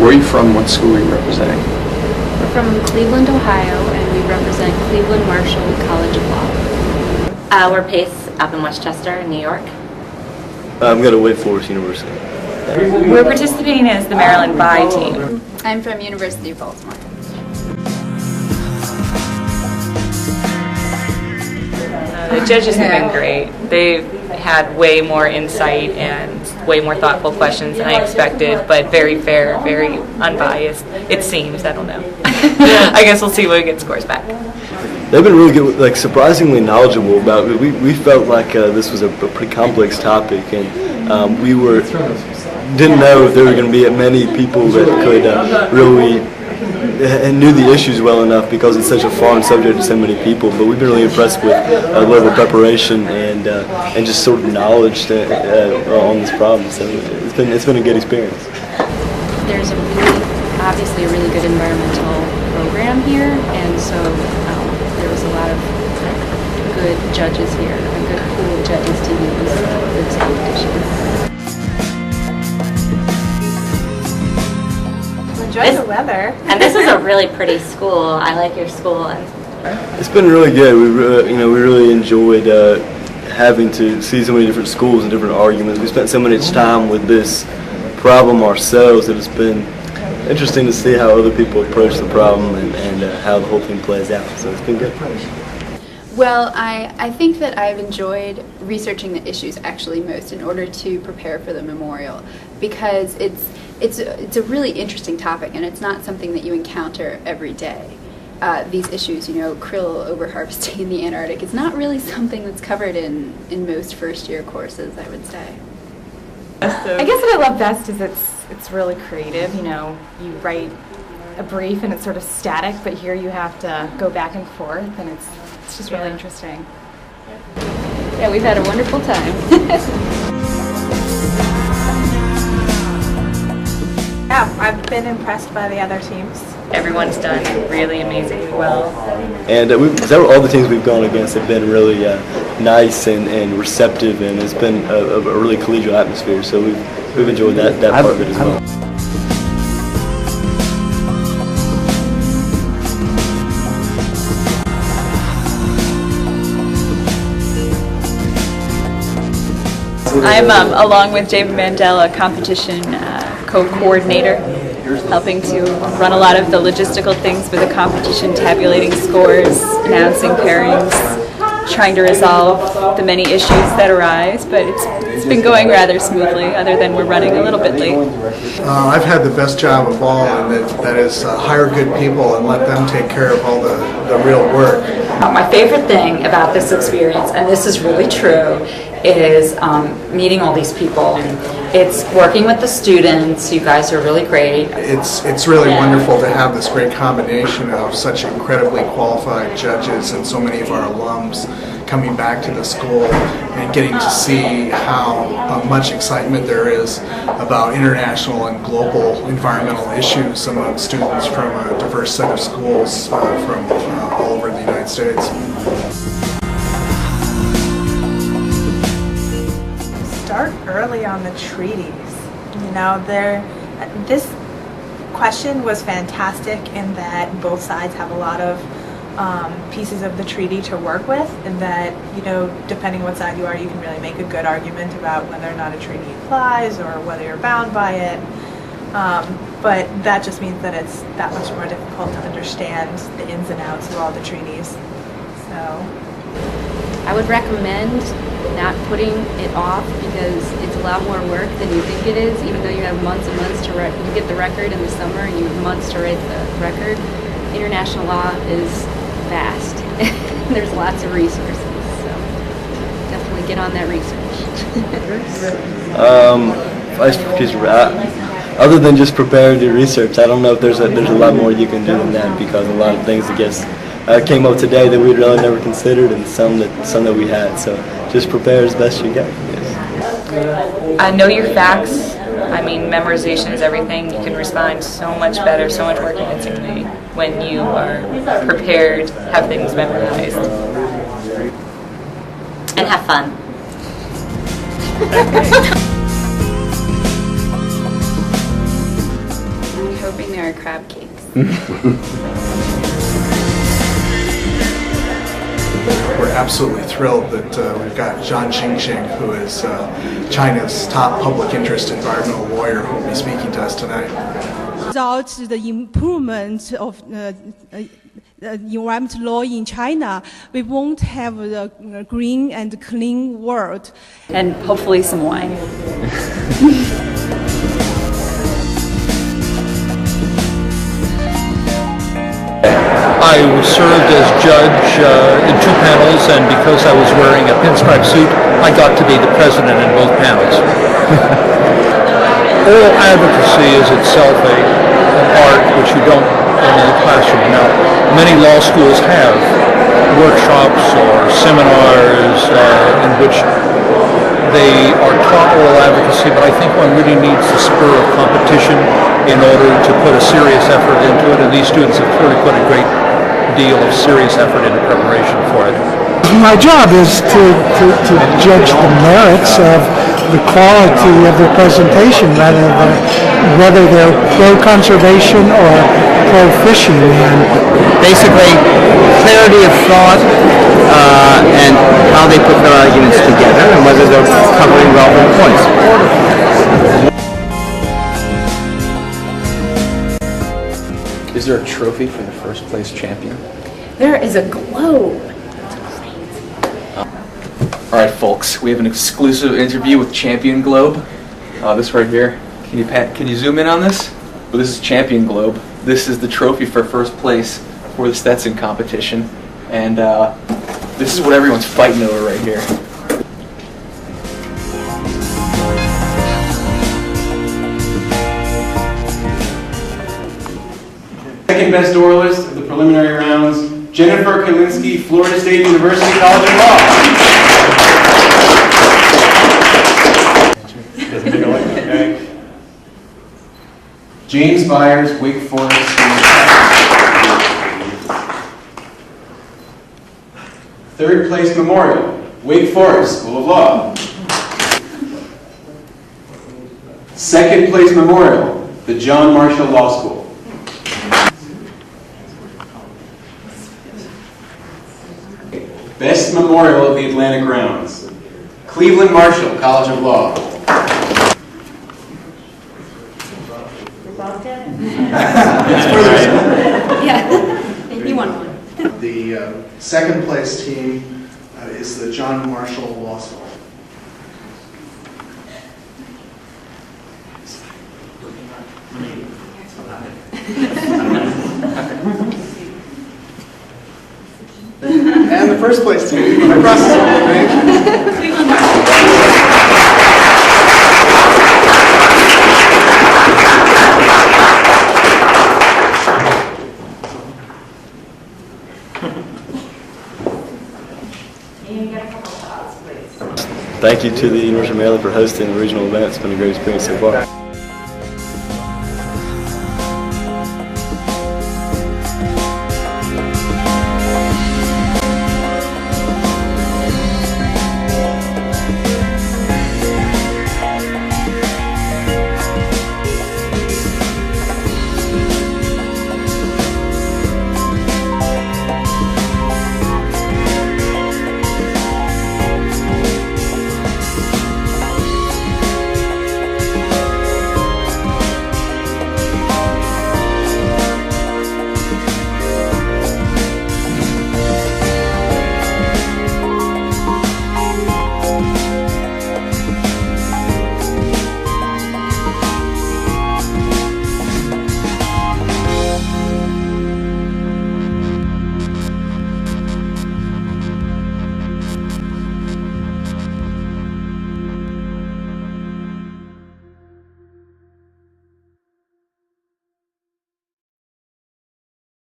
Where are you from? What school are you representing? We're from Cleveland, Ohio, and we represent Cleveland Marshall College of Law. We're Pace up in Westchester, New York. I'm going to Wake Forest University. We're participating as the Maryland Bi team. I'm from University of Baltimore. The judges have been great. They've had way more insight and way more thoughtful questions than I expected, but very fair, very unbiased. It seems, I don't know. I guess we'll see when we get scores back. They've been really good, like surprisingly knowledgeable about it. We felt like this was a pretty complex topic, and we didn't know if there were going to be many people that could really and knew the issues well enough, because it's such a foreign subject to so many people. But we've been really impressed with the level of preparation and just sort of knowledge on this problem. So it's been a good experience. There's obviously a really good environmental program here, and so there was a lot of good judges here, a good pool of judges to use for this competition. Enjoy the weather. And this is a really pretty school. I like your school. It's been really good. We really enjoyed having to see so many different schools and different arguments. We spent so much time with this problem ourselves that it's been interesting to see how other people approach the problem and how the whole thing plays out. So it's been good. Well, I think that I've enjoyed researching the issues actually most in order to prepare for the memorial, because it's a really interesting topic, and it's not something that you encounter every day. These issues, krill overharvesting in the Antarctic, is not really something that's covered in most first-year courses, I would say. I guess what I love best is it's really creative. You write a brief and it's sort of static, but here you have to go back and forth, and it's just really interesting. Yeah, we've had a wonderful time. Yeah, I've been impressed by the other teams. Everyone's done really amazingly well. And all the teams we've gone against have been really nice and receptive, and it's been a really collegial atmosphere. So we've enjoyed that part of it as well. I'm, along with David Mandela, competition co-coordinator, helping to run a lot of the logistical things for the competition, tabulating scores, announcing pairings, trying to resolve the many issues that arise, but it's been going rather smoothly, other than we're running a little bit late. I've had the best job of all, and that is hire good people and let them take care of all the real work. My favorite thing about this experience, and this is really true, is meeting all these people. It's working with the students. You guys are really great. It's really wonderful to have this great combination of such incredibly qualified judges and so many of our alums coming back to the school and getting to see how much excitement there is about international and global environmental issues among students from a diverse set of schools from all over the United States. Start early on the treaties. This question was fantastic in that both sides have a lot of pieces of the treaty to work with, and that, depending what side you are, you can really make a good argument about whether or not a treaty applies or whether you're bound by it. But that just means that it's that much more difficult to understand the ins and outs of all the treaties. So I would recommend not putting it off, because it's a lot more work than you think it is, even though you have months and months to write. You get the record in the summer and you have months to write the record. International law is vast. There's lots of resources, so definitely get on that research. Other than just preparing to research, I don't know if there's a lot more you can do than that, because a lot of things, I guess, came up today that we'd really never considered, and some that we had. So just prepare as best you can. Yes. Know your facts. I mean, memorization is everything. You can respond so much better, so much more convincingly when you are prepared, have things memorized. And have fun. hoping there are crab cakes. We're absolutely thrilled that we've got Zhang Xingxing, who is China's top public interest environmental lawyer, who will be speaking to us tonight. Without the improvement of environmental law in China, we won't have the green and clean world. And hopefully some wine. I served as judge in 2 panels, and because I was wearing a pinstripe suit, I got to be the president in both panels. Oral advocacy is itself an art which you don't learn in the classroom. Now, many law schools have workshops or seminars in which they are taught oral advocacy, but I think one really needs the spur of competition in order to put a serious effort into it, and these students have clearly put a great deal of serious effort into preparation for it. My job is to judge the merits of the quality of the presentation rather than whether they're pro-conservation or pro-fishing. And Basically, clarity of thought and how they put their arguments together and whether they're covering relevant points. Is there a trophy for the first place champion? There is a globe. All right, folks, we have an exclusive interview with Champion Globe. This right here. Can you zoom in on this? Well, this is Champion Globe. This is the trophy for first place for the Stetson competition, and this is what everyone's fighting over right here. Second best oralist of the preliminary rounds, Jennifer Kalinsky, Florida State University College of Law. Doesn't take a lick, okay? James Byers, Wake Forest. Third place memorial, Wake Forest School of Law. Second place memorial, the John Marshall Law School. Best memorial of the Atlantic rounds, Cleveland Marshall College of Law. Yeah, you won one. The second place team is the John Marshall Law School. And the first place team, across the Cleveland Thank you to the University of Maryland for hosting the regional event. It's been a great experience so far.